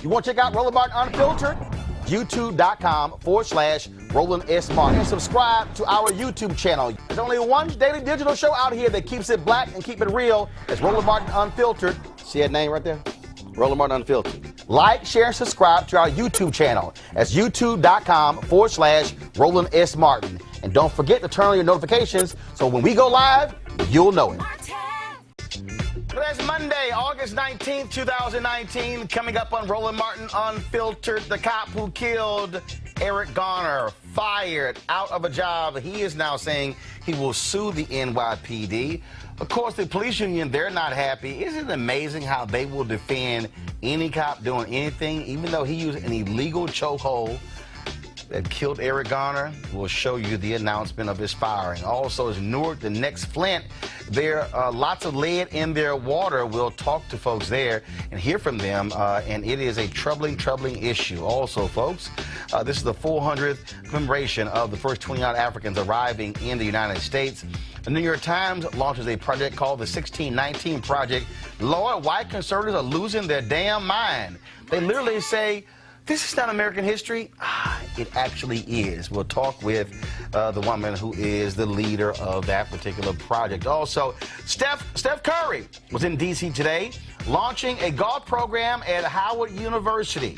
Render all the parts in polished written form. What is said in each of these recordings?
You want to check out Roland Martin Unfiltered? YouTube.com/Roland S. Martin. And subscribe to our YouTube channel. There's only one daily digital show out here that keeps it black and keep it real. It's Roland Martin Unfiltered. See that name right there? Roland Martin Unfiltered. Like, share, and subscribe to our YouTube channel. That's YouTube.com/Roland S. Martin. And don't forget to turn on your notifications so when we go live, you'll know it. Well, that's Monday, August 19th, 2019. Coming up on Roland Martin Unfiltered, the cop who killed Eric Garner, fired, out of a job. He is now saying he will sue the NYPD. Of course, the police union, they're not happy. Isn't it amazing how they will defend any cop doing anything, even though he used an illegal chokehold that killed Eric Garner? We'll show you the announcement of his firing. Also, is Newark the next Flint? There are lots of lead in their water. We'll talk to folks there and hear from them, and it is a troubling issue. Also, folks, this is the 400th commemoration of the first 29 Africans arriving in the United States. The New York Times launches a project called the 1619 Project. Lord, white conservatives are losing their damn mind. They literally say, this is not American history. It actually is. We'll talk with the woman who is the leader of that particular project. Also, Steph Curry was in D.C. today launching a golf program at Howard University.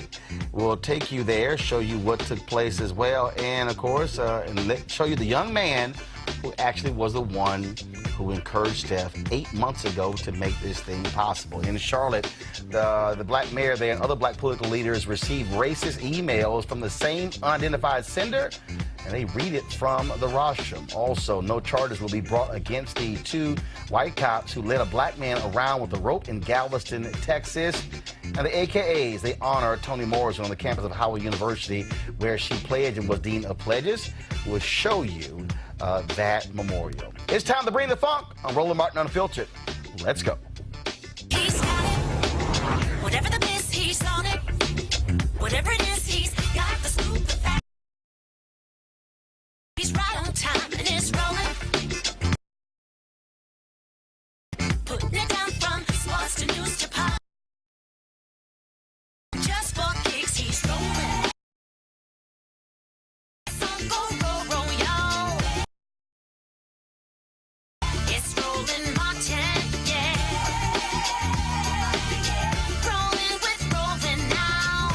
We'll take you there, show you what took place as well, and of course, show you the young man who actually was the one who encouraged Steph 8 months ago to make this thing possible. In Charlotte, the black mayor there and other black political leaders received racist emails from the same unidentified sender, and they read it from the rostrum. Also, no charges will be brought against the two white cops who led a black man around with a rope in Galveston, Texas. And the AKAs, they honor Toni Morrison on the campus of Howard University, where she pledged and was dean of pledges. We'll show you that memorial. It's time to bring the funk on Roland Martin Unfiltered. Let's go. He's got it. Whatever the miss, he's on it. Whatever it is, he's got the scoop, the fact. He's right on time and it's rolling. Putting it down from sports to news to pop. Just for kicks, he's rolling. So go, roll, y'all. It's Roland Martin, yeah. Rolling with Roland now.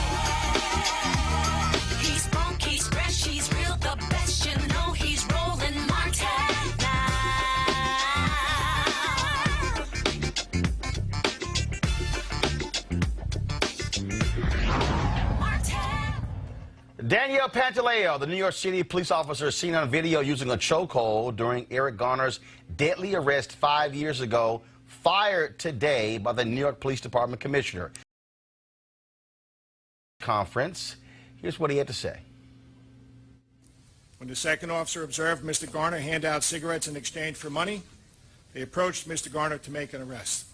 He's funk, he's fresh, he's real, the best. You know he's Roland Martin now. Martin. Danielle Pantaleo, the New York City police officer seen on video using a chokehold during Eric Garner's deadly arrest 5 years ago, fired today by the New York Police Department Commissioner. Conference. Here's what he had to say. When the second officer observed Mr. Garner hand out cigarettes in exchange for money, they approached Mr. Garner to make an arrest.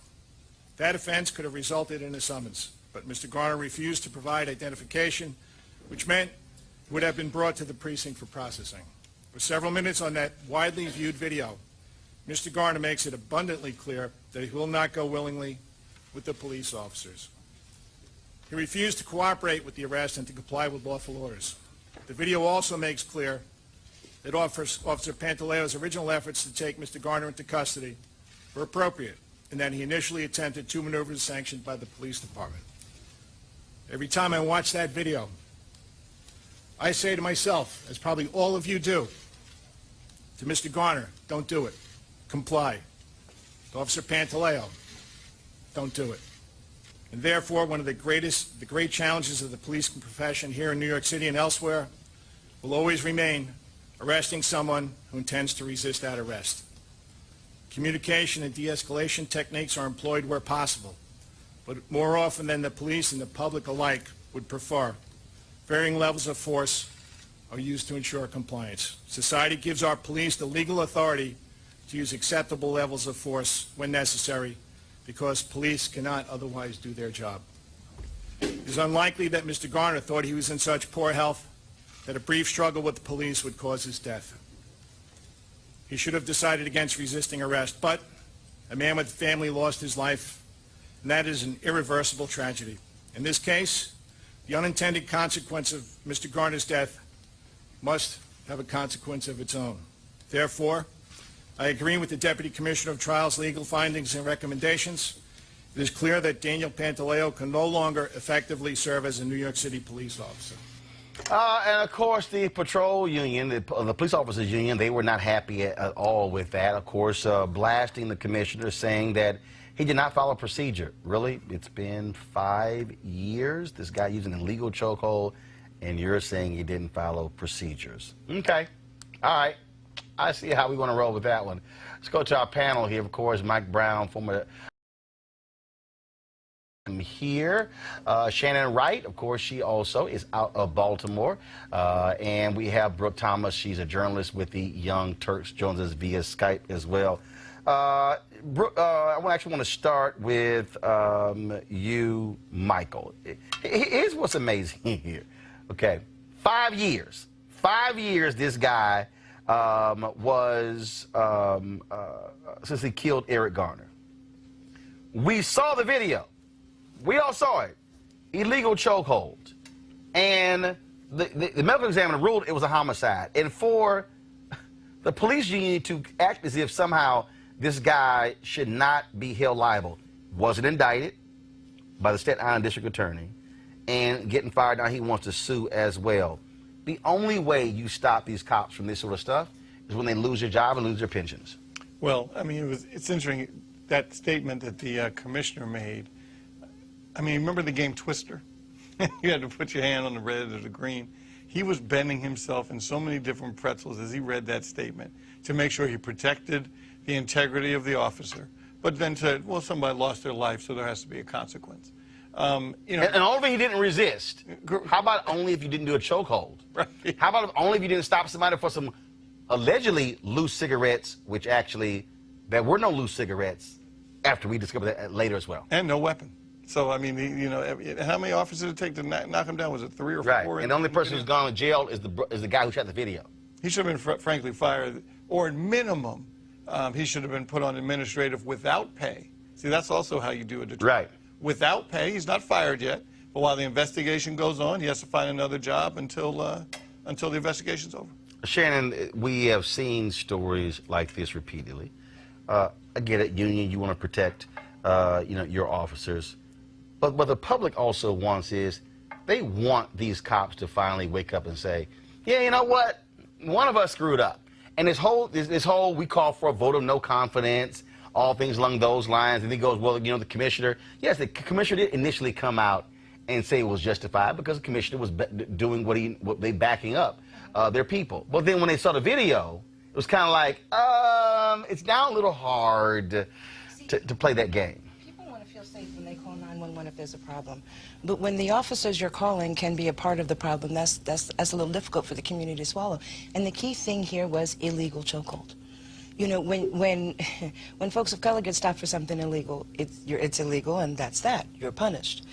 That offense could have resulted in a summons, but Mr. Garner refused to provide identification, which meant he would have been brought to the precinct for processing. For several minutes on that widely viewed video, Mr. Garner makes it abundantly clear that he will not go willingly with the police officers. He refused to cooperate with the arrest and to comply with lawful orders. The video also makes clear that Officer Pantaleo's original efforts to take Mr. Garner into custody were appropriate, and that he initially attempted two maneuvers sanctioned by the police department. Every time I watch that video, I say to myself, as probably all of you do, to Mr. Garner, don't do it. Comply. To Officer Pantaleo, don't do it. And therefore, one of the great challenges of the police profession here in New York City and elsewhere will always remain arresting someone who intends to resist that arrest. Communication and de-escalation techniques are employed where possible, but more often than the police and the public alike would prefer, varying levels of force are used to ensure compliance. Society gives our police the legal authority to use acceptable levels of force when necessary, because police cannot otherwise do their job. It is unlikely that Mr. Garner thought he was in such poor health that a brief struggle with the police would cause his death. He should have decided against resisting arrest, but a man with a family lost his life, and that is an irreversible tragedy. In this case, The unintended consequence of Mr. Garner's death must have a consequence of its own. Therefore, I agree with the Deputy Commissioner of Trials' legal findings and recommendations. It is clear that Daniel Pantaleo can no longer effectively serve as a New York City police officer. And of course, the patrol union, the police officers union, they were not happy at all with that. Of course, blasting the commissioner, saying that he did not follow procedure. Really? It's been 5 years? This guy using an illegal chokehold, and you're saying he didn't follow procedures. Okay. All right. I see how we want to roll with that one. Let's go to our panel here. Of course, Mike Brown, former here. Shannon Wright, of course, she also is out of Baltimore. And we have Brooke Thomas. She's a journalist with the Young Turks. Joins us via Skype as well. Brooke, I actually want to start with you, Michael. Here's what's amazing here. Okay, 5 years. 5 years this guy was since he killed Eric Garner. We saw the video. We all saw it. Illegal chokehold. And the medical examiner ruled it was a homicide. And for the police union to act as if somehow this guy should not be held liable, wasn't indicted by the Staten Island District Attorney, and getting fired, now he wants to sue as well. The only way you stop these cops from this sort of stuff is when they lose their job and lose their pensions. Well, I mean, it's interesting, that statement that the commissioner made. I mean, remember the game Twister? You had to put your hand on the red or the green. He was bending himself in so many different pretzels as he read that statement to make sure he protected the integrity of the officer, but then said, well, somebody lost their life, so there has to be a consequence. You know, and only if he didn't resist. How about only if you didn't do a chokehold? Right. How about only if you didn't stop somebody for some allegedly loose cigarettes, which actually there were no loose cigarettes after we discovered that later as well. And no weapon. So, I mean, you know, how many officers did it take to knock him down? Was it 3 or 4? Right, and the only person who's gone to jail is the guy who shot the video. He should have been, frankly, fired, or at minimum, he should have been put on administrative without pay. See, that's also how you do a deterrent. Right. Without pay, he's not fired yet, but while the investigation goes on, he has to find another job until the investigation's over. Shannon, we have seen stories like this repeatedly. I get it, union, you want to protect, you know, your officers. But what the public also wants is they want these cops to finally wake up and say, yeah, you know what? One of us screwed up. And this whole we call for a vote of no confidence, all things along those lines. And he goes, well, you know, the commissioner, yes, the commissioner did initially come out and say it was justified because the commissioner was doing what they backing up their people. But then when they saw the video, it was kind of like, it's now a little hard to play that game. Safe when they call 911 if there's a problem. But when the officers you're calling can be a part of the problem, that's a little difficult for the community to swallow. And the key thing here was illegal chokehold. You know, when folks of color get stopped for something illegal, it's illegal, and that's that. You're punished.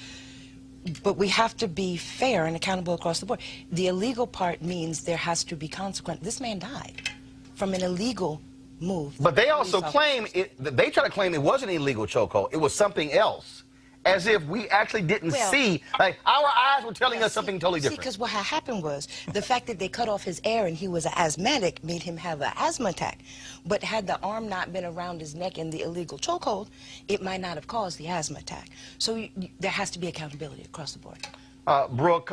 But we have to be fair and accountable across the board. The illegal part means there has to be consequence. This man died from an illegal move. But they also claim they try to claim it wasn't an illegal chokehold. It was something else, as if we actually didn't see. Like our eyes were telling us something totally different. Because what had happened was the fact that they cut off his air and he was an asthmatic made him have an asthma attack. But had the arm not been around his neck in the illegal chokehold, it might not have caused the asthma attack. So there has to be accountability across the board. Brooke,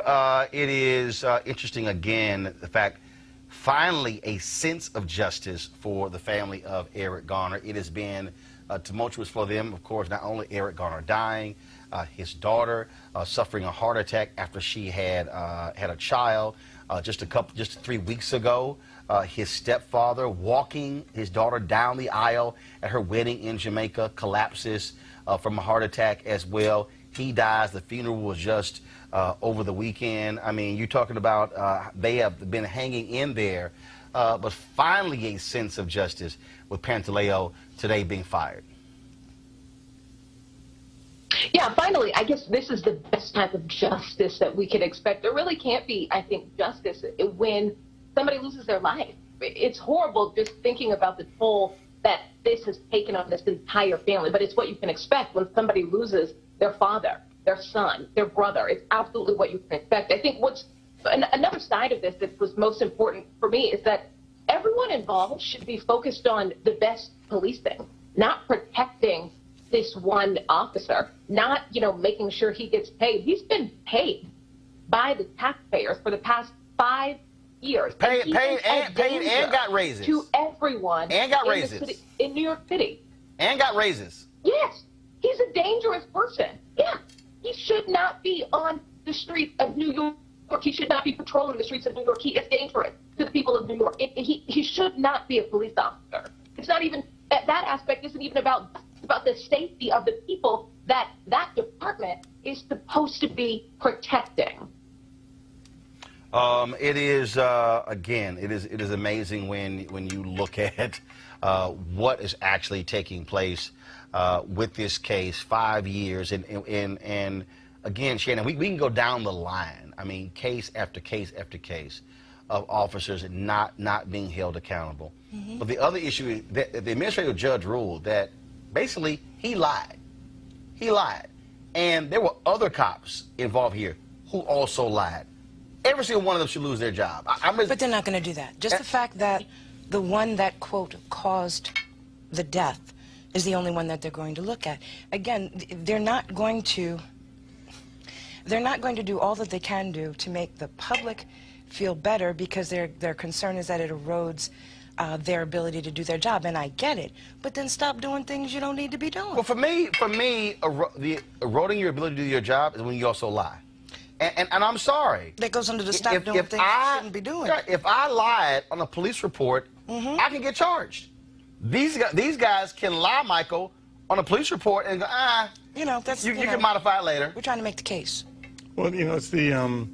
it is interesting again the fact. Finally, a sense of justice for the family of Eric Garner. It has been tumultuous for them, of course, not only Eric Garner dying, his daughter suffering a heart attack after she had a child just 3 weeks ago. His stepfather walking his daughter down the aisle at her wedding in Jamaica collapses from a heart attack as well. He dies. The funeral was just over the weekend. I mean, you're talking about they have been hanging in there, but finally a sense of justice with Pantaleo today being fired. Yeah, finally, I guess this is the best type of justice that we could expect. There really can't be, I think, justice when somebody loses their life. It's horrible just thinking about the toll that this has taken on this entire family, but it's what you can expect when somebody loses their father, their son, their brother. It's absolutely what you can expect. I think what's another side of this that was most important for me is that everyone involved should be focused on the best policing, not protecting this one officer, not, making sure he gets paid. He's been paid by the taxpayers for the past 5 years. Paid and got raises. To everyone. And got raises. In New York City. And got raises. Yes. He's a dangerous person. Yeah. He should not be on the streets of New York. He should not be patrolling the streets of New York. He is dangerous to the people of New York. He should not be a police officer. It's not even, that aspect isn't even about the safety of the people that department is supposed to be protecting. It is, again, it is amazing when you look at what is actually taking place with this case, 5 years, and again, Shannon, we can go down the line. I mean, case after case after case of officers not being held accountable. But the other issue is that the administrative judge ruled that basically he lied. He lied. And there were other cops involved here who also lied. Every single one of them should lose their job. But they're not going to do that. Just the fact that the one that, quote, caused the death is the only one that they're going to look at. Again, they're not going to do all that they can do to make the public feel better because their concern is that it erodes their ability to do their job, and I get it. But then stop doing things you don't need to be doing. Well, for me, the eroding your ability to do your job is when you also lie. And I'm sorry. That goes under the stop doing things you shouldn't be doing. If I lied on a police report, I can get charged. These guys can lie, Michael, on a police report and go, you can modify it later. We're trying to make the case. Well, it's the,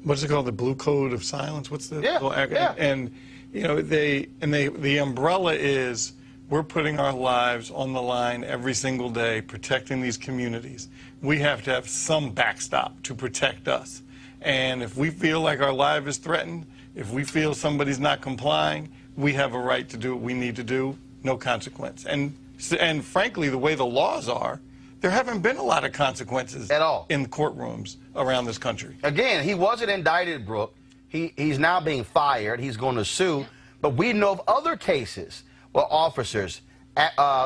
what's it called, the Blue Code of Silence? What's the little acronym? Yeah. And, the umbrella is we're putting our lives on the line every single day, protecting these communities. We have to have some backstop to protect us. And if we feel like our life is threatened, if we feel somebody's not complying, we have a right to do what we need to do, no consequence. And frankly, the way the laws are, there haven't been a lot of consequences at all in the courtrooms around this country. Again, he wasn't indicted, Brooke. He's now being fired. He's going to sue. But we know of other cases where officers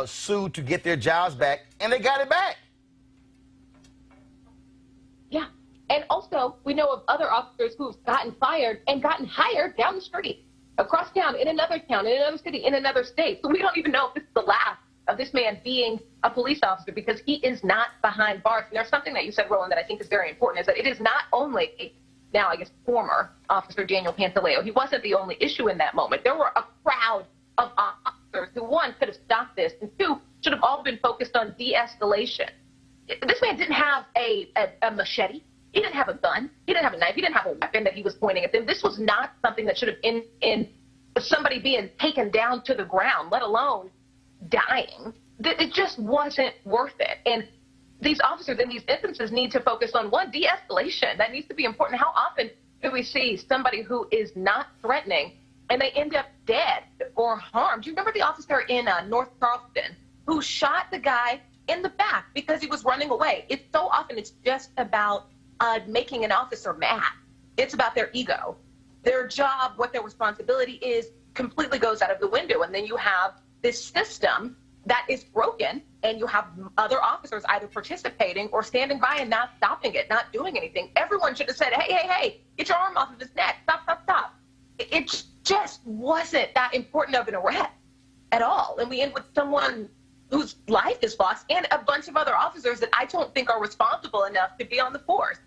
sued to get their jobs back, and they got it back. Yeah. And also, we know of other officers who've gotten fired and gotten hired down the street, across town, in another city, in another state. So we don't even know if this is the last of this man being a police officer, because he is not behind bars. And there's something that you said, Roland, that I think is very important, is that it is not only now, I guess, former Officer Daniel Pantaleo. He wasn't the only issue in that moment. There were a crowd of officers who, one, could have stopped this, and two, should have all been focused on de-escalation. This man didn't have a machete. He didn't have a gun. He didn't have a knife. He didn't have a weapon that he was pointing at them. This was not something that should have in somebody being taken down to the ground, let alone dying. It just wasn't worth it. And these officers in these instances need to focus on, one, de-escalation. That needs to be important. How often do we see somebody who is not threatening and they end up dead or harmed? Do you remember the officer in North Charleston who shot the guy in the back because he was running away? It's so often it's just about making an officer mad. It's about their ego. Their job, what their responsibility is, completely goes out of the window. And then you have this system that is broken, and you have other officers either participating or standing by and not stopping it, not doing anything. Everyone should have said, hey, get your arm off of his neck. Stop. It just wasn't that important of an arrest at all. And we end with someone whose life is lost and a bunch of other officers that I don't think are responsible enough to be on the force.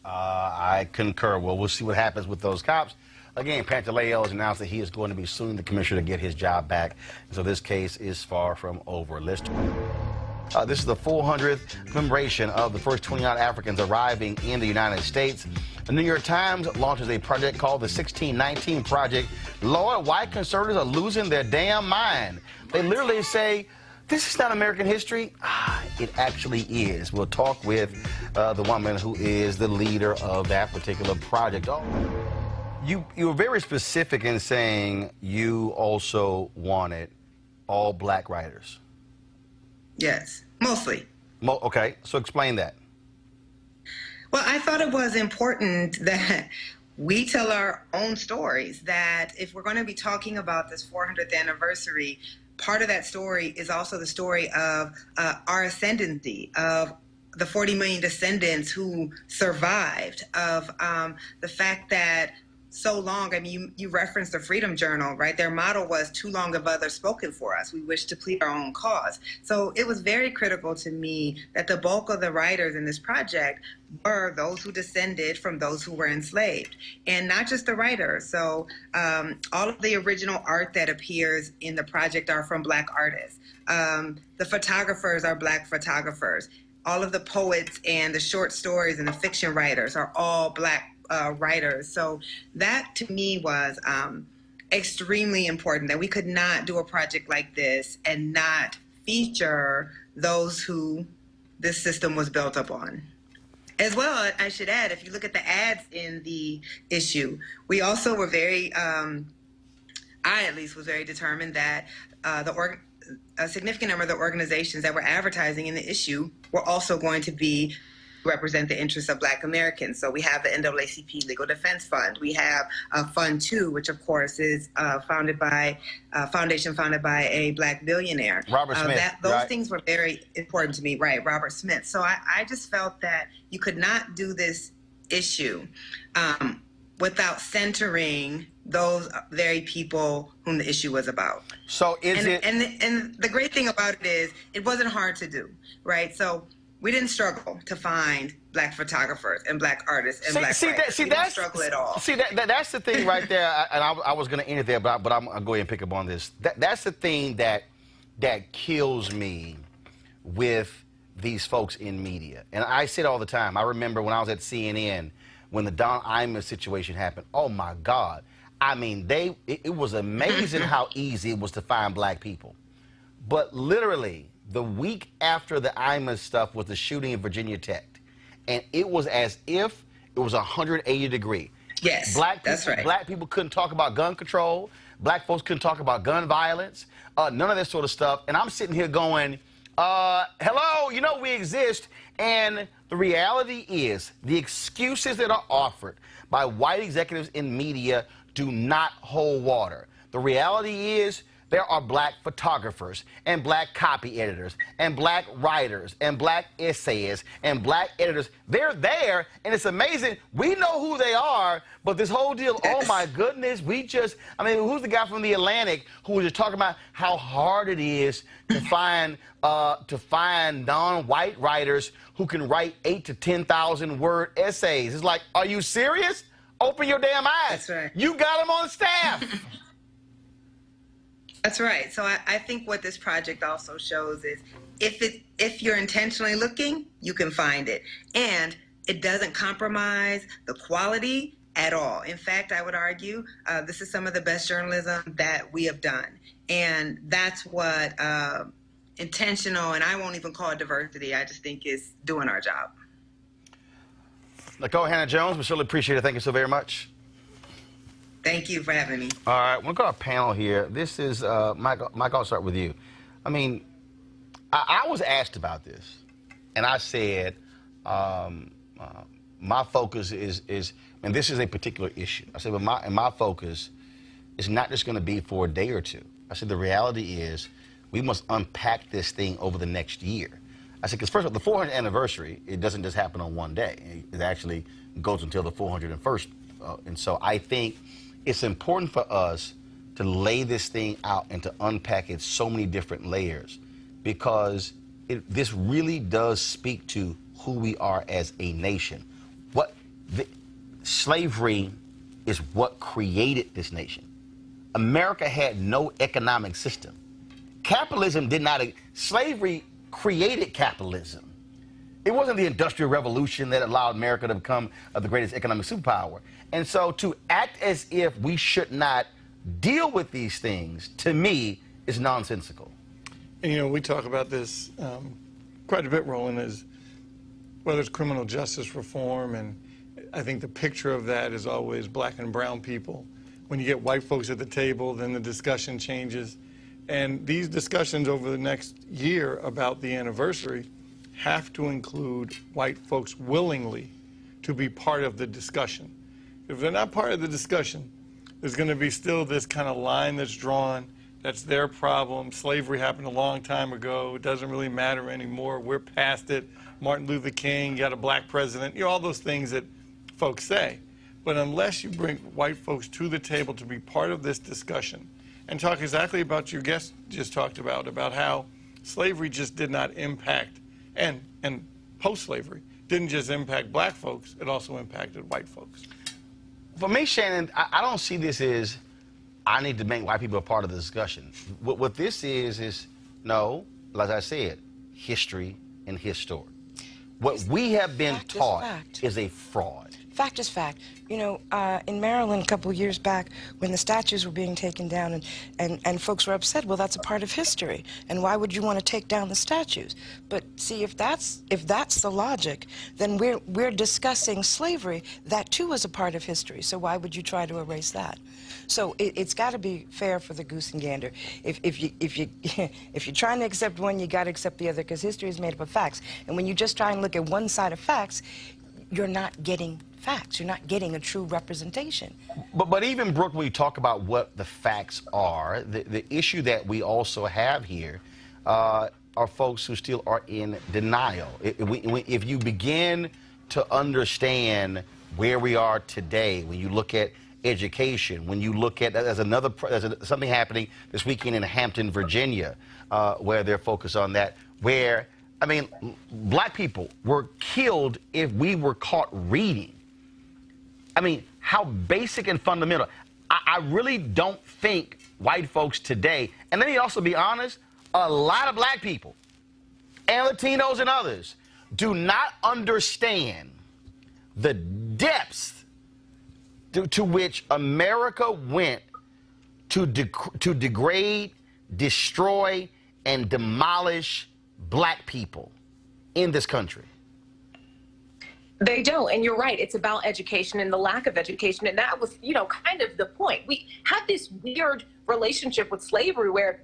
I concur. Well, we'll see what happens with those cops. Again, Pantaleo has announced that he is going to be suing the commissioner to get his job back. So this case is far from over. This is the 400th commemoration of the first 29 Africans arriving in the United States. The New York Times launches a project called the 1619 Project. Lord, white conservatives are losing their damn mind. They literally say, this is not American history. It actually is. We'll talk with the woman who is the leader of that particular project. You were very specific in saying you also wanted all black writers. Yes, mostly. Okay, so explain that. Well, I thought it was important that we tell our own stories, that if we're going to be talking about this 400th anniversary, part of that story is also the story of our ascendancy, of the 40 million descendants who survived, of the fact that so long, I mean, you referenced the Freedom Journal, right? Their motto was, too long have others spoken for us. We wish to plead our own cause. So it was very critical to me that the bulk of the writers in this project were those who descended from those who were enslaved, and not just the writers. So all of the original art that appears in the project are from Black artists. The photographers are Black photographers. All of the poets and the short stories and the fiction writers are all Black writers. So that to me was extremely important, that we could not do a project like this and not feature those who this system was built upon. As well, I should add, if you look at the ads in the issue, we also were very, I at least was very determined that a significant number of the organizations that were advertising in the issue were also going to be represent the interests of Black Americans. So we have the NAACP Legal Defense Fund. We have Fund 2, which of course is founded by a foundation founded by a Black billionaire. Robert Smith. Those things were very important to me, right? Robert Smith. So I just felt that you could not do this issue without centering those very people whom the issue was about. So and the great thing about it is it wasn't hard to do, right? So we didn't struggle to find Black photographers and Black artists and Black writers. We didn't struggle at all. See, that's the thing right there, and I was going to end it there, but I'm going to go ahead and pick up on this. That's the thing that kills me with these folks in media. And I say it all the time. I remember when I was at CNN, when the Don Imus situation happened, oh my God. I mean, it was amazing how easy it was to find Black people. But literally, the week after the Imus stuff was the shooting in Virginia Tech. And it was as if it was 180 degree. Yes, that's right. Black people couldn't talk about gun control. Black folks couldn't talk about gun violence. None of that sort of stuff. And I'm sitting here going, hello, you know we exist. And the reality is the excuses that are offered by white executives in media do not hold water. The reality is there are Black photographers and Black copy editors and Black writers and Black essayists and Black editors. They're there, and it's amazing. We know who they are, but this whole deal, oh my goodness, I mean, who's the guy from The Atlantic who was just talking about how hard it is to find non-white writers who can write 8,000 to 10,000 word essays? It's like, are you serious? Open your damn eyes. That's right. You got them on staff. That's right. So I think what this project also shows is if you're intentionally looking, you can find it. And it doesn't compromise the quality at all. In fact, I would argue this is some of the best journalism that we have done. And that's what intentional, and I won't even call it diversity, I just think is doing our job. Nicole Hannah-Jones, we certainly appreciate it. Thank you so very much. Thank you for having me. All right, we'll go to our panel here. This is, Michael, I'll start with you. I mean, I was asked about this, and I said, my focus is, and this is a particular issue. I said, but my focus is not just going to be for a day or two. I said, the reality is we must unpack this thing over the next year. I said, because first of all, the 400th anniversary, it doesn't just happen on one day. It actually goes until the 401st. And so I think it's important for us to lay this thing out and to unpack it so many different layers, because this really does speak to who we are as a nation. Slavery is what created this nation. America had no economic system. Capitalism did not, slavery created capitalism. It wasn't the Industrial Revolution that allowed America to become the greatest economic superpower. And so to act as if we should not deal with these things, to me, is nonsensical. And, you know, we talk about this quite a bit, Roland, is whether it's criminal justice reform, and I think the picture of that is always Black and brown people. When you get white folks at the table, then the discussion changes. And these discussions over the next year about the anniversary have to include white folks willingly to be part of the discussion. If they're not part of the discussion, there's going to be still this kind of line that's drawn. That's their problem. Slavery happened a long time ago. It doesn't really matter anymore. We're past it. Martin Luther King got a black president. You know, all those things that folks say. But unless you bring white folks to the table to be part of this discussion and talk exactly about your guest just talked about how slavery just did not impact, and post-slavery didn't just impact black folks, it also impacted white folks. For me, Shannon, I don't see this as I need to make white people a part of the discussion. What this is no, as I said, history and history. What we have been taught is a fraud. Fact is fact. You know, in Maryland a couple of years back, when the statues were being taken down and folks were upset, well, that's a part of history. And why would you want to take down the statues? But see, if that's the logic, then we're discussing slavery. That too is a part of history. So why would you try to erase that? So it's got to be fair for the goose and gander. If you're trying to accept one, you got to accept the other, because history is made up of facts. And when you just try and look at one side of facts, you're not getting facts. You're not getting a true representation. But even, Brooke, when you talk about what the facts are, the issue that we also have here are folks who still are in denial. If you begin to understand where we are today, when you look at education, when you look at, there's something happening this weekend in Hampton, Virginia, where they're focused on that, where, I mean, black people were killed if we were caught reading. I mean, how basic and fundamental. I really don't think white folks today, and let me also be honest, a lot of black people and Latinos and others do not understand the depths to which America went to degrade, destroy, and demolish black people in this country. They don't, and you're right. It's about education and the lack of education, and that was, you know, kind of the point. We had this weird relationship with slavery where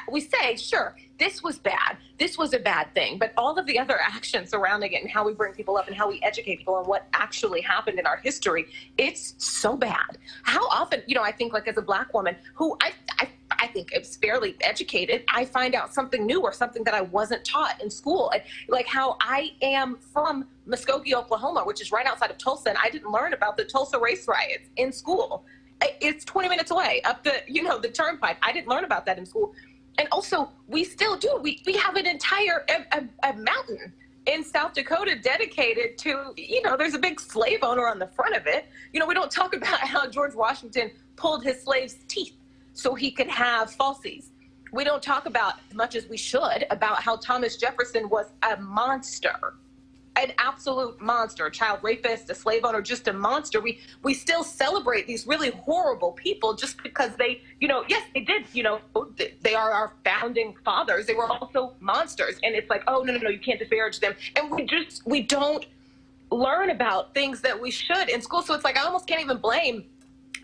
we say, sure, this was bad, this was a bad thing, but all of the other actions surrounding it and how we bring people up and how we educate people on what actually happened in our history, it's so bad. How often, you know, I think, like, as a black woman who I think is fairly educated, I find out something new or something that I wasn't taught in school. And like how I am from Muskogee, Oklahoma, which is right outside of Tulsa, and I didn't learn about the Tulsa race riots in school. It's 20 minutes away up the, you know, the turnpike. I didn't learn about that in school. And also, we still do. We have an entire a mountain in South Dakota dedicated to, you know, there's a big slave owner on the front of it. You know, we don't talk about how George Washington pulled his slaves' teeth so he could have falsies. We don't talk about, as much as we should, about how Thomas Jefferson was a monster, an absolute monster, a child rapist, a slave owner, just a monster. We still celebrate these really horrible people just because they, you know, yes, they did, you know, they are our founding fathers. They were also monsters. And it's like, oh, no, you can't disparage them. And we don't learn about things that we should in school. So it's like, I almost can't even blame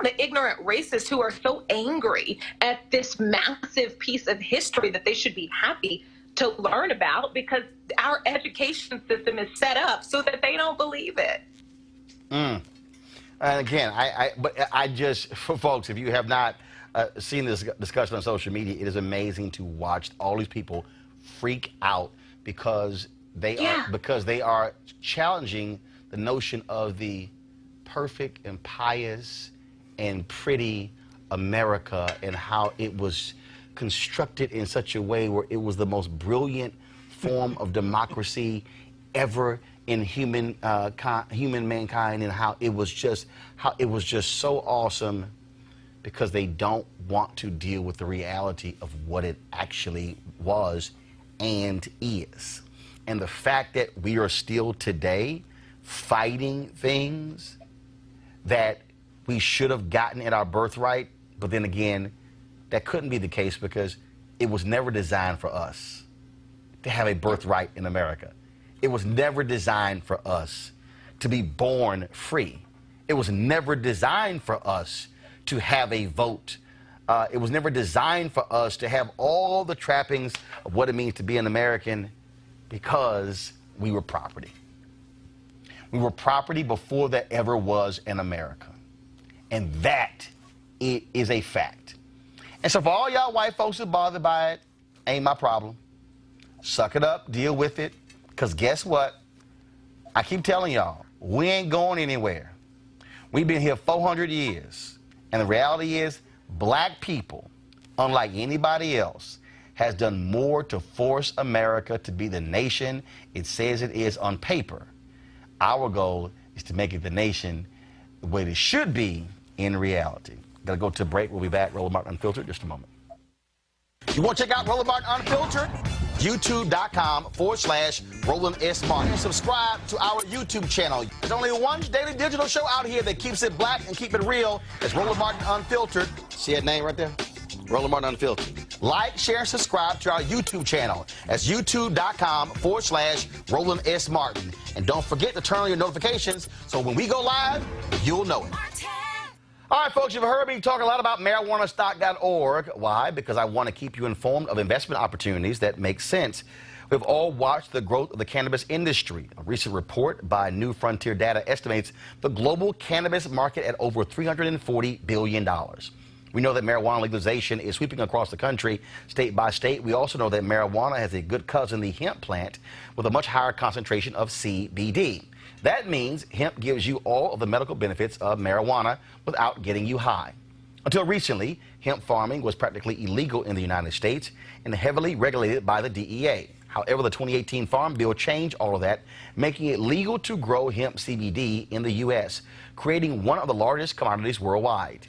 the ignorant racists who are so angry at this massive piece of history that they should be happy to learn about, because our education system is set up so that they don't believe it. And again, I just, for folks, if you have not seen this discussion on social media, it is amazing to watch all these people freak out because they are challenging the notion of the perfect and pious and pretty America and how it was constructed in such a way where it was the most brilliant form of democracy ever in human mankind, and how it was just so awesome, because they don't want to deal with the reality of what it actually was and is. And the fact that we are still today fighting things that we should have gotten at our birthright, but then again, that couldn't be the case because it was never designed for us to have a birthright in America. It was never designed for us to be born free. It was never designed for us to have a vote. It was never designed for us to have all the trappings of what it means to be an American Because we were property. We were property before there ever was an America. And that is a fact. And so for all y'all white folks who bothered by it, ain't my problem. Suck it up, deal with it, because guess what? I keep telling y'all, we ain't going anywhere. We've been here 400 years. And the reality is, black people, unlike anybody else, has done more to force America to be the nation it says it is on paper. Our goal is to make it the nation the way it should be in reality. Gotta go to a break. We'll be back. Roland Martin Unfiltered, just a moment. You want to check out Roland Martin Unfiltered? YouTube.com/Roland S. Martin. And subscribe to our YouTube channel. There's only one daily digital show out here that keeps it black and keep it real. It's Roland Martin Unfiltered. See that name right there? Roland Martin Unfiltered. Like, share, and subscribe to our YouTube channel. That's youtube.com/Roland S. Martin. And don't forget to turn on your notifications so when we go live, you'll know it. All right, folks, you've heard me talk a lot about marijuanastock.org. Why? Because I want to keep you informed of investment opportunities that make sense. We've all watched the growth of the cannabis industry. A recent report by New Frontier Data estimates the global cannabis market at over $340 billion. We know that marijuana legalization is sweeping across the country, state by state. We also know that marijuana has a good cousin, the hemp plant, with a much higher concentration of CBD. That means hemp gives you all of the medical benefits of marijuana without getting you high. Until recently, hemp farming was practically illegal in the United States and heavily regulated by the DEA. However, the 2018 Farm Bill changed all of that, making it legal to grow hemp CBD in the U.S., creating one of the largest commodities worldwide.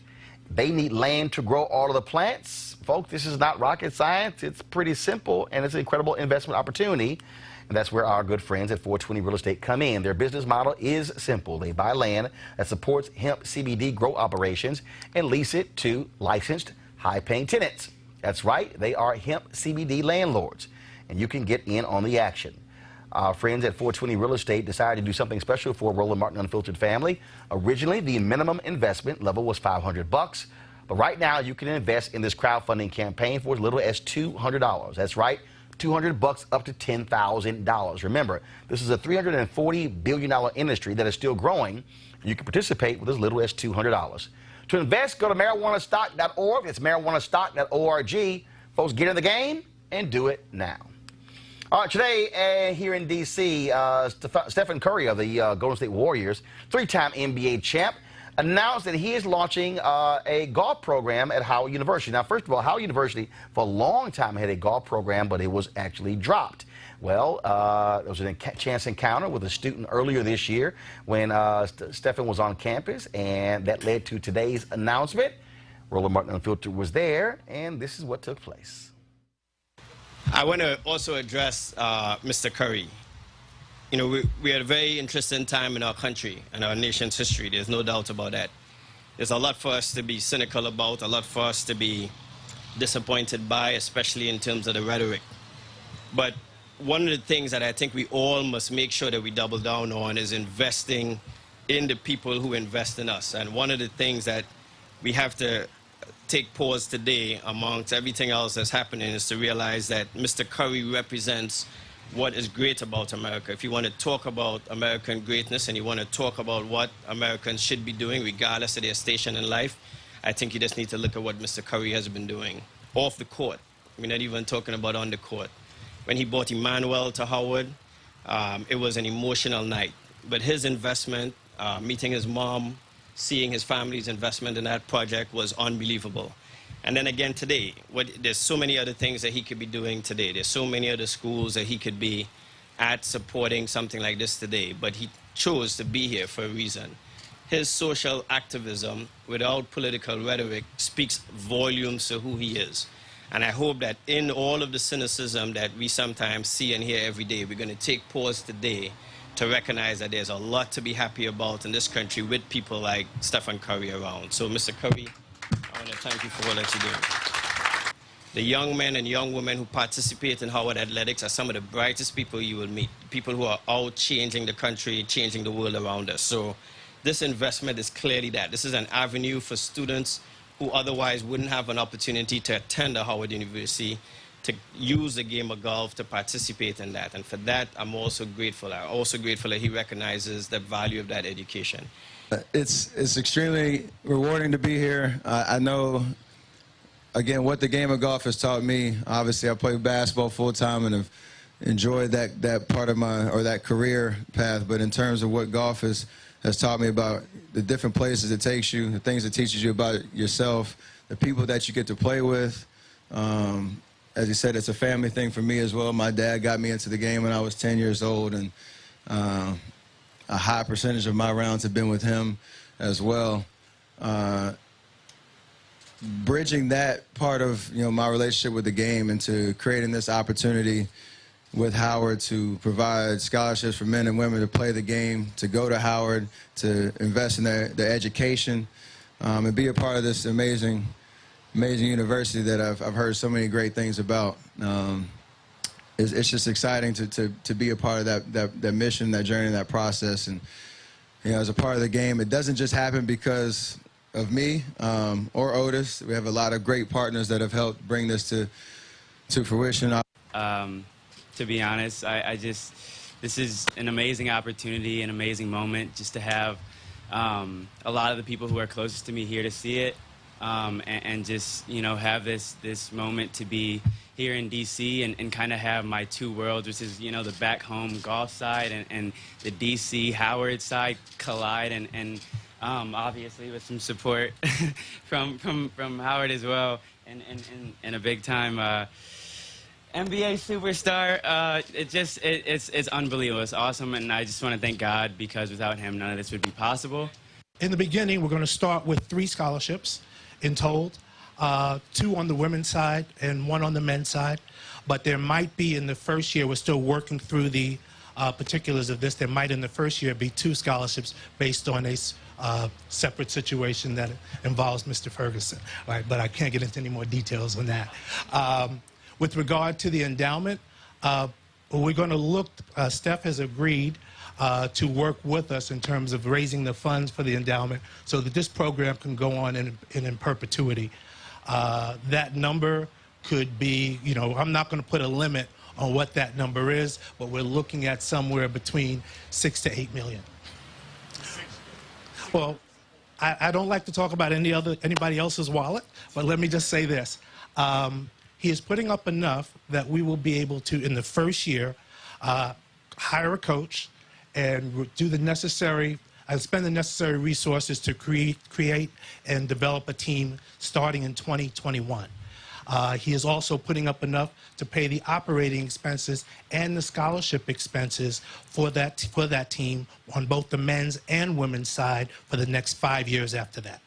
They need land to grow all of the plants. Folks, this is not rocket science. It's pretty simple, and it's an incredible investment opportunity. And that's where our good friends at 420 Real Estate come in. Their business model is simple. They buy land that supports hemp CBD grow operations and lease it to licensed, high-paying tenants. That's right, they are hemp CBD landlords, and you can get in on the action. Our friends at 420 Real Estate decided to do something special for Roland Martin Unfiltered family. Originally, the minimum investment level was $500, but right now you can invest in this crowdfunding campaign for as little as $200. That's right, $200 up to $10,000. Remember, this is a $340 billion industry that is still growing. You can participate with as little as $200. To invest, go to marijuanastock.org. It's marijuanastock.org. Folks, get in the game and do it now. All right, today here in D.C., Steph Curry of the Golden State Warriors, three-time NBA champ, announced that he is launching a golf program at Howard University. Now, first of all, Howard University for a long time had a golf program, but it was actually dropped. Well, there was a chance encounter with a student earlier this year when Stephen was on campus, and that led to today's announcement. Roland Martin Unfiltered was there, and this is what took place. I want to also address Mr. Curry. You know, we're at a very interesting time in our country and our nation's history. There's no doubt about that. There's a lot for us to be cynical about, a lot for us to be disappointed by, especially in terms of the rhetoric. But one of the things that I think we all must make sure that we double down on is investing in the people who invest in us. And one of the things that we have to take pause today amongst everything else that's happening is to realize that Mr. Curry represents what is great about America. If you want to talk about American greatness and you want to talk about what Americans should be doing regardless of their station in life, I think you just need to look at what Mr. Curry has been doing off the court. We're not even talking about on the court. When he brought Emmanuel to Howard, it was an emotional night. But his investment, meeting his mom, seeing his family's investment in that project was unbelievable. And then again today, there's so many other things that he could be doing today. There's so many other schools that he could be at supporting something like this today. But he chose to be here for a reason. His social activism, without political rhetoric, speaks volumes to who he is. And I hope that in all of the cynicism that we sometimes see and hear every day, we're going to take pause today to recognize that there's a lot to be happy about in this country with people like Stephen Curry around. So, Mr. Curry, I want to thank you for all that you're doing. The young men and young women who participate in Howard Athletics are some of the brightest people you will meet, people who are out changing the country, changing the world around us. So this investment is clearly that. This is an avenue for students who otherwise wouldn't have an opportunity to attend a Howard University to use the game of golf to participate in that. And for that, I'm also grateful. I'm also grateful that he recognizes the value of that education. It's extremely rewarding to be here. I know, again, what the game of golf has taught me. Obviously, I played basketball full-time and have enjoyed that part of that career path. But in terms of what golf has taught me about the different places it takes you, the things it teaches you about yourself, the people that you get to play with. As you said, it's a family thing for me as well. My dad got me into the game when I was 10 years old, and a high percentage of my rounds have been with him as well. Bridging that part of my relationship with the game into creating this opportunity with Howard to provide scholarships for men and women to play the game, to go to Howard, to invest in their education, and be a part of this amazing university that I've heard so many great things about. It's just exciting to be a part of that mission, that journey, that process. And as a part of the game, it doesn't just happen because of me or Otis. We have a lot of great partners that have helped bring this to fruition. To be honest, this is an amazing opportunity, an amazing moment just to have a lot of the people who are closest to me here to see it. And just, have this moment to be here in D.C. and kind of have my two worlds, which is, the back home golf side and the D.C. Howard side collide, and obviously with some support from Howard as well, and a big time NBA superstar. It's unbelievable. It's awesome, and I just want to thank God, because without him, none of this would be possible. In the beginning, we're going to start with 3 scholarships in total, 2 on the women's side and 1 on the men's side. But there might be in the first year, we're still working through the particulars of this, there might in the first year be 2 scholarships based on a separate situation that involves Mr. Ferguson. All right, but I can't get into any more details on that. With regard to the endowment, we're going to look, Steph has agreed to work with us in terms of raising the funds for the endowment so that this program can go on in perpetuity. That number could be, I'm not going to put a limit on what that number is, but we're looking at somewhere between $6 to $8 million. Well, I don't like to talk about anybody else's wallet, but let me just say this. He is putting up enough that we will be able to, in the first year, hire a coach and do the necessary, spend the necessary resources to create and develop a team starting in 2021. He is also putting up enough to pay the operating expenses and the scholarship expenses for that team on both the men's and women's side for the next 5 years after that.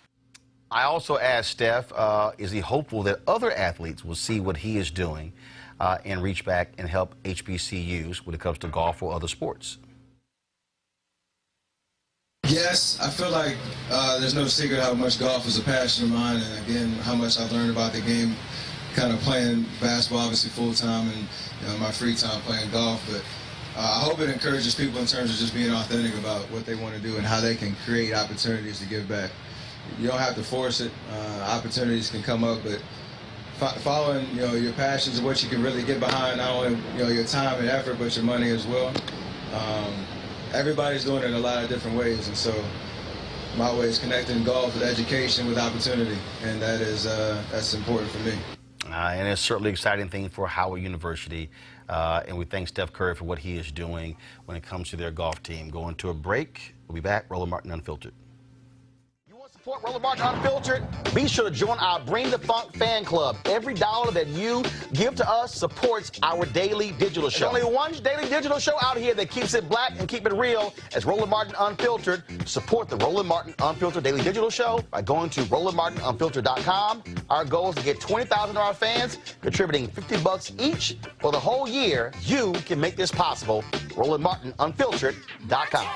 I also asked Steph, is he hopeful that other athletes will see what he is doing and reach back and help HBCUs when it comes to golf or other sports? Yes, I feel like there's no secret how much golf is a passion of mine, and again, how much I've learned about the game, kind of playing basketball obviously full-time and my free time playing golf. But I hope it encourages people in terms of just being authentic about what they want to do and how they can create opportunities to give back. You don't have to force it. Opportunities can come up, but following your passions and what you can really get behind, not only your time and effort, but your money as well. Everybody's doing it in a lot of different ways, and so my way is connecting golf with education with opportunity, and that's important for me. And it's certainly an exciting thing for Howard University, and we thank Steph Curry for what he is doing when it comes to their golf team. Going to a break. We'll be back. Roland Martin Unfiltered. Support Roland Martin Unfiltered. Be sure to join our Bring the Funk fan club. Every dollar that you give to us supports our daily digital show. There's only one daily digital show out here that keeps it black and keep it real as Roland Martin Unfiltered. Support the Roland Martin Unfiltered daily digital show by going to RolandMartinUnfiltered.com. Our goal is to get 20,000 of our fans contributing $50 each for the whole year. You can make this possible. RolandMartinUnfiltered.com.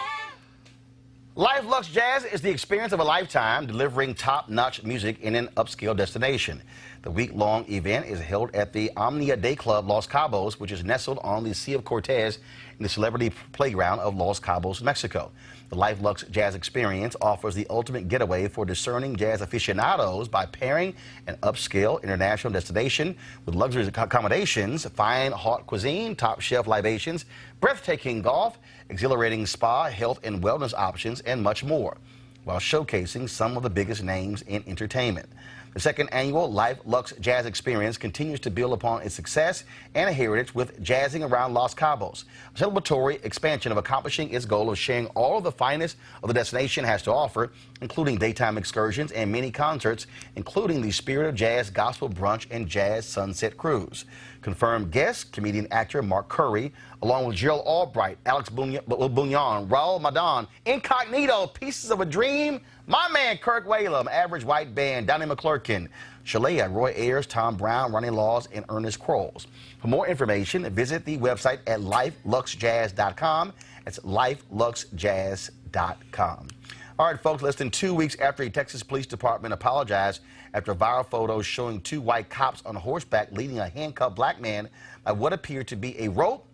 Live Luxe Jazz is the experience of a lifetime, delivering top-notch music in an upscale destination. The week-long event is held at the Omnia Day Club Los Cabos, which is nestled on the Sea of Cortez in the celebrity playground of Los Cabos, Mexico. The Life Luxe Jazz experience offers the ultimate getaway for discerning jazz aficionados by pairing an upscale international destination with luxury accommodations, fine haute cuisine, top-shelf libations, breathtaking golf, exhilarating spa, health and wellness options, and much more, while showcasing some of the biggest names in entertainment. The second annual Life Luxe Jazz experience continues to build upon its success and heritage with Jazzing Around Los Cabos, a celebratory expansion of accomplishing its goal of sharing all of the finest of the destination has to offer, including daytime excursions and mini concerts, including the Spirit of Jazz Gospel Brunch and Jazz Sunset Cruise. Confirmed guests, comedian actor Mark Curry, along with Gerald Albright, Alex Bugnon, Raul Madon, Incognito, Pieces of a Dream, my man Kirk Whalum, Average White Band, Donnie McClurkin, Shalea, Roy Ayers, Tom Brown, Ronnie Laws, and Ernest Crowles. For more information, visit the website at lifeluxejazz.com. That's lifeluxejazz.com. All right, folks, less than 2 weeks after a Texas Police Department apologized after viral photos showing two white cops on horseback leading a handcuffed black man by what appeared to be a rope,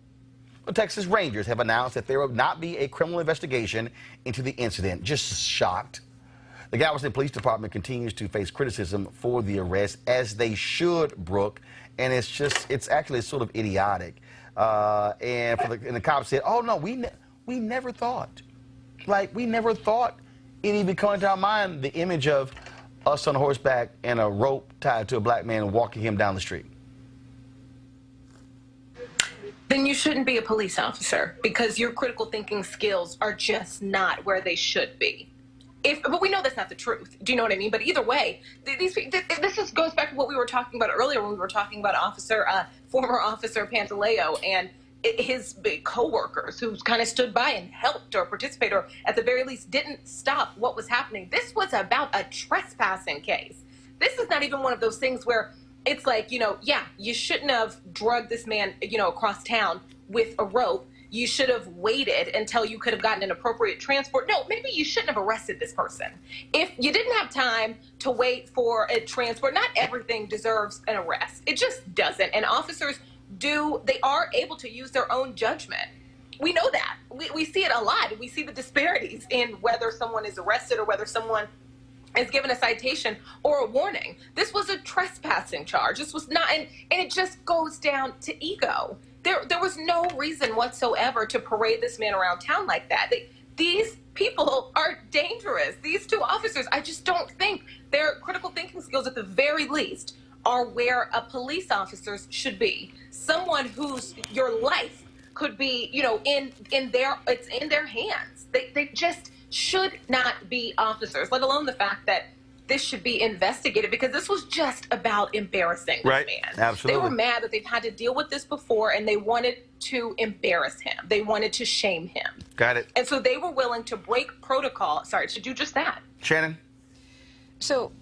the Texas Rangers have announced that there will not be a criminal investigation into the incident. Just shocked. The Galveston Police Department continues to face criticism for the arrest, as they should, Brooke, and it's actually sort of idiotic. And the cops said, oh, no, we never thought. Like, we never thought it even come into our mind, the image of us on horseback and a rope tied to a black man walking him down the street. Then you shouldn't be a police officer, because your critical thinking skills are just not where they should be. But we know that's not the truth. Do you know what I mean? But either way, this goes back to what we were talking about earlier when we were talking about former Officer Pantaleo and his co-workers who kind of stood by and helped or participated, or at the very least didn't stop what was happening. This was about a trespassing case. This is not even one of those things where it's like, yeah, you shouldn't have drugged this man, across town with a rope. You should have waited until you could have gotten an appropriate transport. No, maybe you shouldn't have arrested this person. If you didn't have time to wait for a transport, not everything deserves an arrest. It just doesn't. And officers they are able to use their own judgment. We know that. We see it a lot. We see the disparities in whether someone is arrested or whether someone is given a citation or a warning. This was a trespassing charge. This was not, and it just goes down to ego. There was no reason whatsoever to parade this man around town like that. These people are dangerous. These two officers, I just don't think their critical thinking skills, at the very least, are where a police officer should be. Someone whose your life could be, it's in their hands. They just should not be officers, let alone the fact that this should be investigated, because this was just about embarrassing this man. Absolutely. They were mad that they've had to deal with this before, and they wanted to embarrass him. They wanted to shame him. Got it. And so they were willing to break protocol, to do just that. Shannon? So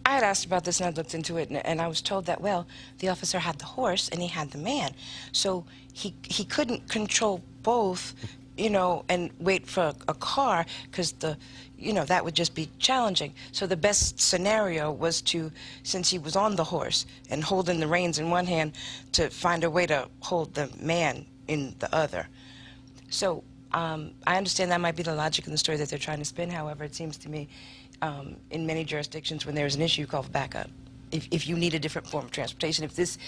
I had asked about this and I looked into it, and I was told that, well, the officer had the horse and he had the man. So he couldn't control both, and wait for a car, because that would just be challenging. So the best scenario was to, since he was on the horse and holding the reins in one hand, to find a way to hold the man in the other. So I understand that might be the logic in the story that they're trying to spin. However, it seems to me in many jurisdictions, when there's an issue, you call for backup. If you need a different form of transportation, if this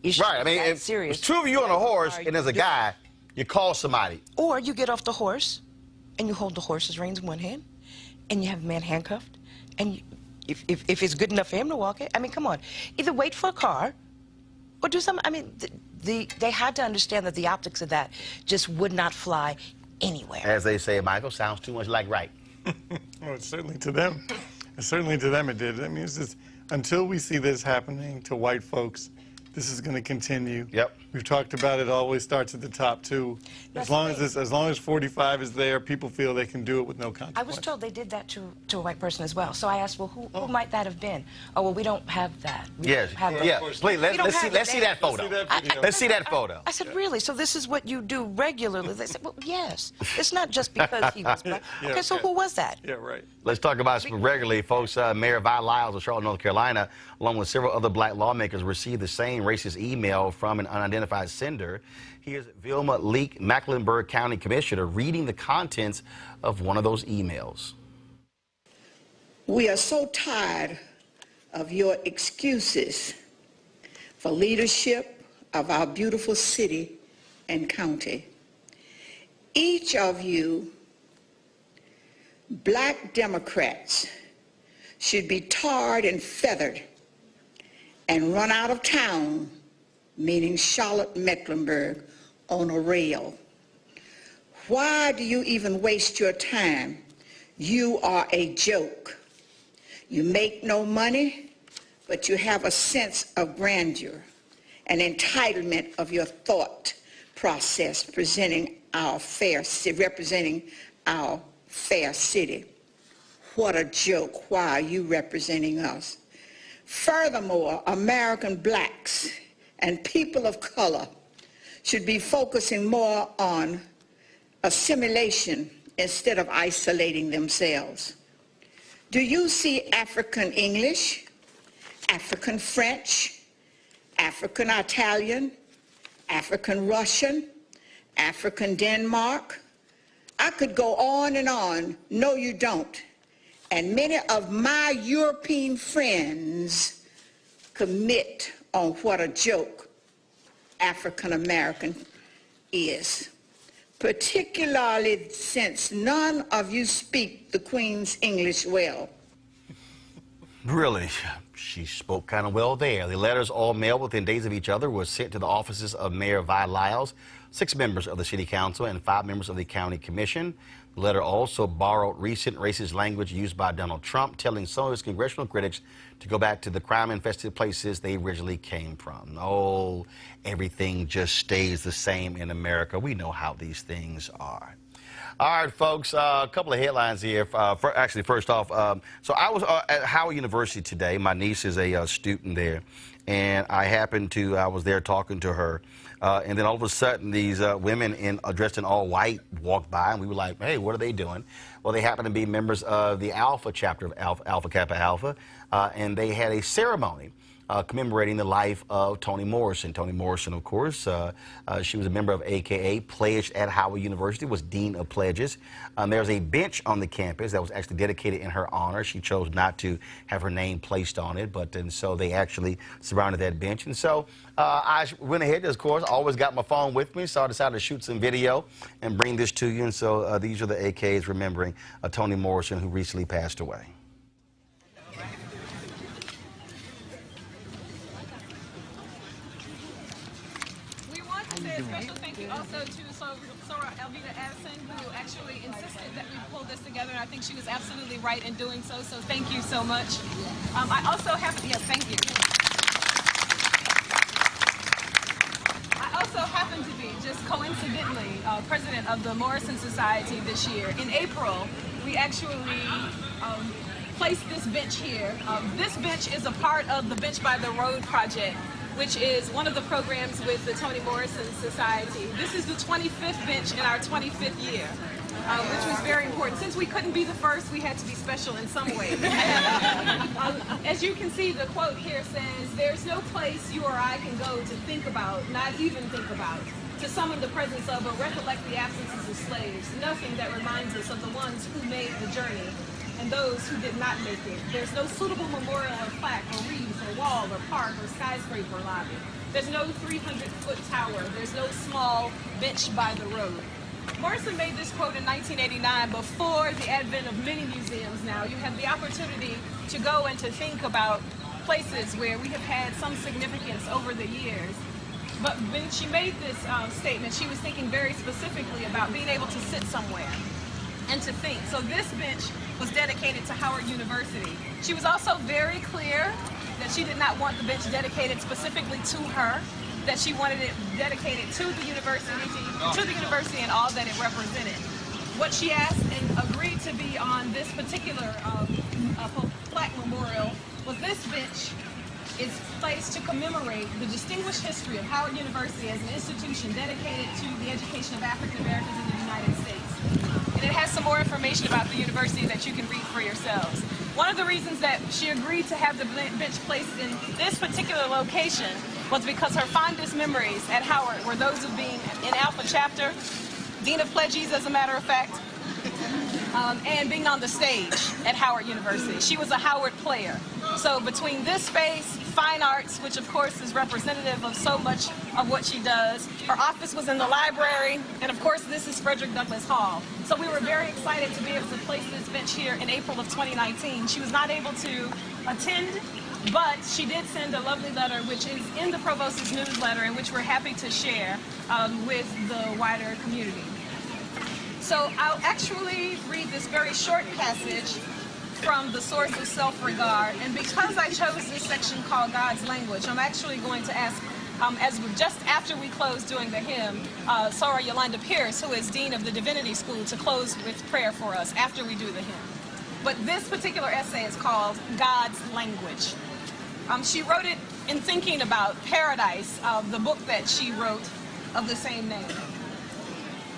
issue is that serious. If two of you on a horse and there's a guy, you call somebody. Or you get off the horse and you hold the horse's reins in one hand and you have a man handcuffed, and if it's good enough for him to walk it, I mean, come on. Either wait for a car or do something. I mean, they had to understand that the optics of that just would not fly anywhere. As they say, Michael, sounds too much like right. Well, certainly to them. Certainly to them it did. I mean, it's just, until we see this happening to white folks, this is going to continue. Yep. We've talked about it. Always starts at the top too. As long as 45 is there, people feel they can do it with no consequence. I was told they did that to a white person as well. So I asked, well, who might that have been? Oh, well, we don't have that. Yes. Please, let's see that photo. Let's see that photo. I said, really? So this is what you do regularly? They said, well, yes. It's not just because he was black. Okay, so who was that? Yeah, right. Let's talk about it regularly, folks. Mayor Vi Lyles of Charlotte, North Carolina, along with several other black lawmakers, received the same contain racist email from an unidentified sender. Here's Vilma Leak, Mecklenburg County Commissioner, reading the contents of one of those emails. We are so tired of your excuses for leadership of our beautiful city and county. Each of you black Democrats should be tarred and feathered and run out of town, meaning Charlotte Mecklenburg, on a rail. Why do you even waste your time? You are a joke. You make no money, but you have a sense of grandeur, an entitlement of your thought process representing our fair city. What a joke. Why are you representing us? Furthermore, American blacks and people of color should be focusing more on assimilation instead of isolating themselves. Do you see African English, African French, African Italian, African Russian, African Denmark? I could go on and on. No, you don't. And many of my European friends commit on what a joke African American is, particularly since none of you speak the Queen's English well. Really, she spoke kind of well there. The letters, all mailed within days of each other, were sent to the offices of Mayor Vi Lyles, 6 members of the City Council, and 5 members of the County Commission. The letter also borrowed recent racist language used by Donald Trump, telling some of his congressional critics to go back to the crime-infested places they originally came from. Oh, everything just stays the same in America. We know how these things are. All right, folks, a couple of headlines here. First off, so I was at Howard University today. My niece is a student there, and I was there talking to her. And then all of a sudden, these women dressed in all white walked by, and we were like, hey, what are they doing? Well, they happen to be members of the Alpha chapter of Alpha Kappa Alpha, and they had a ceremony commemorating the life of Toni Morrison. Toni Morrison, of course, she was a member of AKA, pledged at Howard University, was Dean of Pledges. There's a bench on the campus that was actually dedicated in her honor. She chose not to have her name placed on it, and so they actually surrounded that bench. And so I went ahead, of course, always got my phone with me, so I decided to shoot some video and bring this to you. And so these are the AKs remembering Toni Morrison, who recently passed away. A special thank you also to Sora Elvita Addison, who actually insisted that we pull this together, and I think she was absolutely right in doing so, so thank you so much. I also happen to be, just coincidentally, president of the Morrison Society this year. In April, we actually placed this bench here. This bench is a part of the Bench by the Road project, which is one of the programs with the Toni Morrison Society. This is the 25th bench in our 25th year, which was very important. Since we couldn't be the first, we had to be special in some way. As you can see, the quote here says, "There's no place you or I can go to think about, not even think about, to summon the presence of or recollect the absences of slaves. Nothing that reminds us of the ones who made the journey and those who did not make it. There's no suitable memorial or plaque or wreath or wall or park or skyscraper lobby. There's no 300-foot tower. There's no small bench by the road." Morrison made this quote in 1989 before the advent of many museums now. You have the opportunity to go and to think about places where we have had some significance over the years. But when she made this statement, she was thinking very specifically about being able to sit somewhere and to think. So this bench was dedicated to Howard University. She was also very clear that she did not want the bench dedicated specifically to her, that she wanted it dedicated to the university and all that it represented. What she asked and agreed to be on this particular plaque memorial was this bench is placed to commemorate the distinguished history of Howard University as an institution dedicated to the education of African Americans in the United States. And it has some more information about the university that you can read for yourselves. One of the reasons that she agreed to have the bench placed in this particular location was because her fondest memories at Howard were those of being in Alpha Chapter, Dean of Pledges, as a matter of fact, and being on the stage at Howard University. She was a Howard player. So between this space, fine arts, which of course is representative of so much of what she does, her office was in the library, and of course this is Frederick Douglass Hall. So we were very excited to be able to place this bench here in April of 2019. She was not able to attend, but she did send a lovely letter, which is in the Provost's newsletter, and which we're happy to share with the wider community. So I'll actually read this very short passage from The Source of Self-Regard, and because I chose this section called God's Language, I'm actually going to ask, just after we close doing the hymn, Sarah Yolanda Pierce, who is Dean of the Divinity School, to close with prayer for us after we do the hymn. But this particular essay is called God's Language. She wrote it in thinking about Paradise, the book that she wrote of the same name.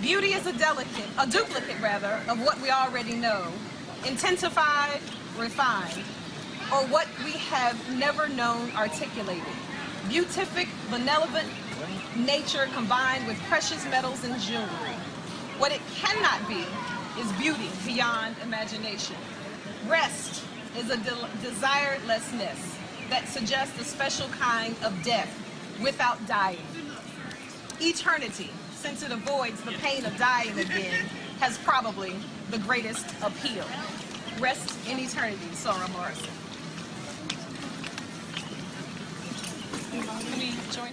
Beauty is a duplicate of what we already know, intensified, refined, or what we have never known articulated. Beatific, benevolent nature combined with precious metals and jewelry. What it cannot be is beauty beyond imagination. Rest is a desirelessness that suggests a special kind of death without dying. Eternity, since it avoids the pain of dying again, has probably the greatest appeal. Rest in eternity, Sarah Morrison. Can we join?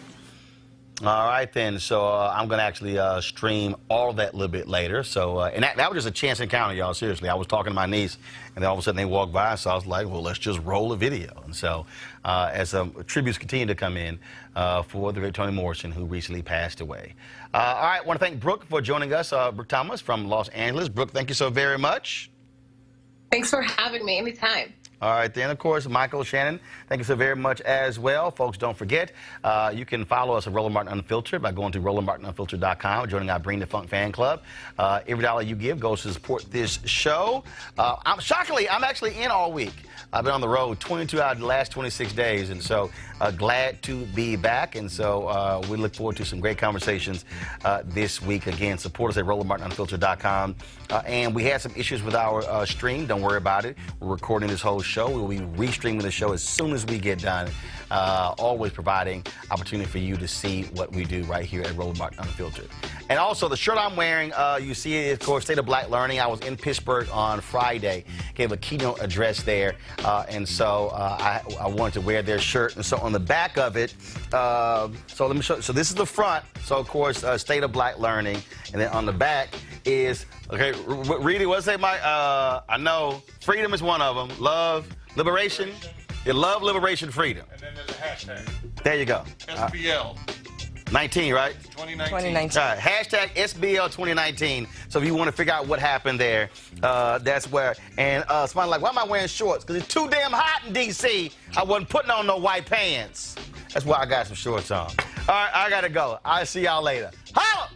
All right, then. So I'm going to actually stream all of that a little bit later. So, and that was just a chance encounter, y'all. Seriously, I was talking to my niece, and then all of a sudden they walked by, so I was like, well, let's just roll a video. And so as tributes continue to come in for the great Toni Morrison, who recently passed away. All right, I want to thank Brooke for joining us, Brooke Thomas from Los Angeles. Brooke, thank you so very much. Thanks for having me anytime. All right, then, of course, Michael Shannon, thank you so very much as well. Folks, don't forget, you can follow us at Roland Martin Unfiltered by going to RolandMartinUnfiltered.com, joining our Bring the Funk fan club. Every dollar you give goes to support this show. Shockingly, I'm actually in all week. I've been on the road 22 out of the last 26 days, and so glad to be back. And so we look forward to some great conversations this week. Again, support us at RolandMartinUnfiltered.com. And we had some issues with our stream. Don't worry about it. We're recording this whole show. We'll be restreaming the show as soon as we get done. Always providing opportunity for you to see what we do right here at Roland Martin Unfiltered. And also, the shirt I'm wearing, you see it, of course, State of Black Learning. I was in Pittsburgh on Friday, gave a keynote address there, and so I wanted to wear their shirt. And so on the back of it, so let me show you. So this is the front. So, of course, State of Black Learning. And then on the back is, okay, Reedy, what's it say, Mike? I know freedom is one of them. Love, liberation. You love, liberation, freedom. And then there's a hashtag. There you go. SBL. 19, right? 2019. All right, hashtag SBL 2019. So if you want to figure out what happened there, that's where. And somebody like, why am I wearing shorts? Because it's too damn hot in D.C. I wasn't putting on no white pants. That's why I got some shorts on. All right, I got to go. I'll see y'all later. Holla!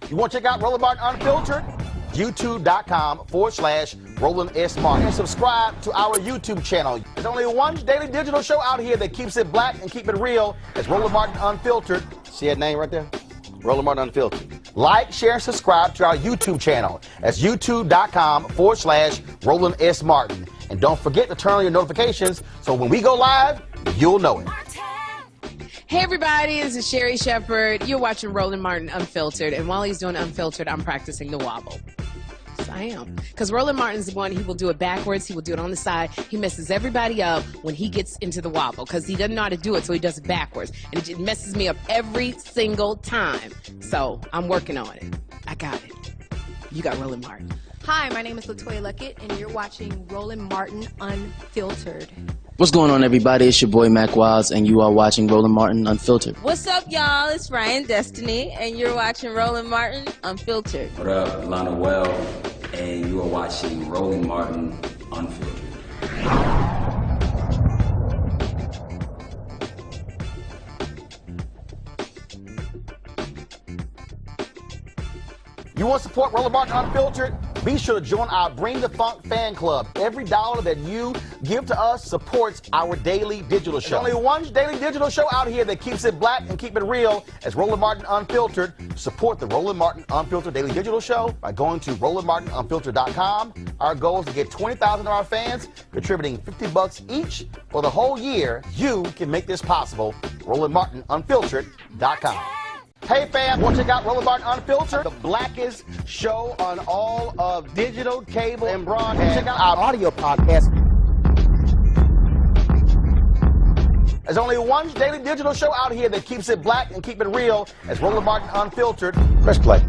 You want to check out Roland Martin Unfiltered? YouTube.com/Roland S. Martin. And subscribe to our YouTube channel. There's only one daily digital show out here that keeps it black and keep it real. It's Roland Martin Unfiltered. See that name right there? Roland Martin Unfiltered. Like, share, and subscribe to our YouTube channel. That's YouTube.com/Roland S. Martin. And don't forget to turn on your notifications so when we go live, you'll know it. Hey everybody, this is Sherry Shepherd. You're watching Roland Martin Unfiltered, and while he's doing Unfiltered, I'm practicing the wobble. Yes, I am. Because Roland Martin's the one, he will do it backwards, he will do it on the side. He messes everybody up when he gets into the wobble, because he doesn't know how to do it, so he does it backwards. And it just messes me up every single time. So, I'm working on it. I got it. You got Roland Martin. Hi, my name is LaToya Luckett, and you're watching Roland Martin Unfiltered. What's going on, everybody? It's your boy Mac Wiles, and you are watching Roland Martin Unfiltered. What's up, y'all? It's Ryan Destiny, and you're watching Roland Martin Unfiltered. What up, Lana Well, and you are watching Roland Martin Unfiltered. You want to support Roland Martin Unfiltered? Be sure to join our Bring the Funk fan club. Every dollar that you give to us supports our daily digital show. There's only one daily digital show out here that keeps it black and keep it real as Roland Martin Unfiltered. Support the Roland Martin Unfiltered daily digital show by going to RolandMartinUnfiltered.com. Our goal is to get 20,000 of our fans contributing $50 each for the whole year. You can make this possible. RolandMartinUnfiltered.com. Hey fam, want to check out Roland Martin Unfiltered, the blackest show on all of digital, cable, and broadcast. Check out our audio podcast. There's only one daily digital show out here that keeps it black and keep it real as Roland Martin Unfiltered. Press play.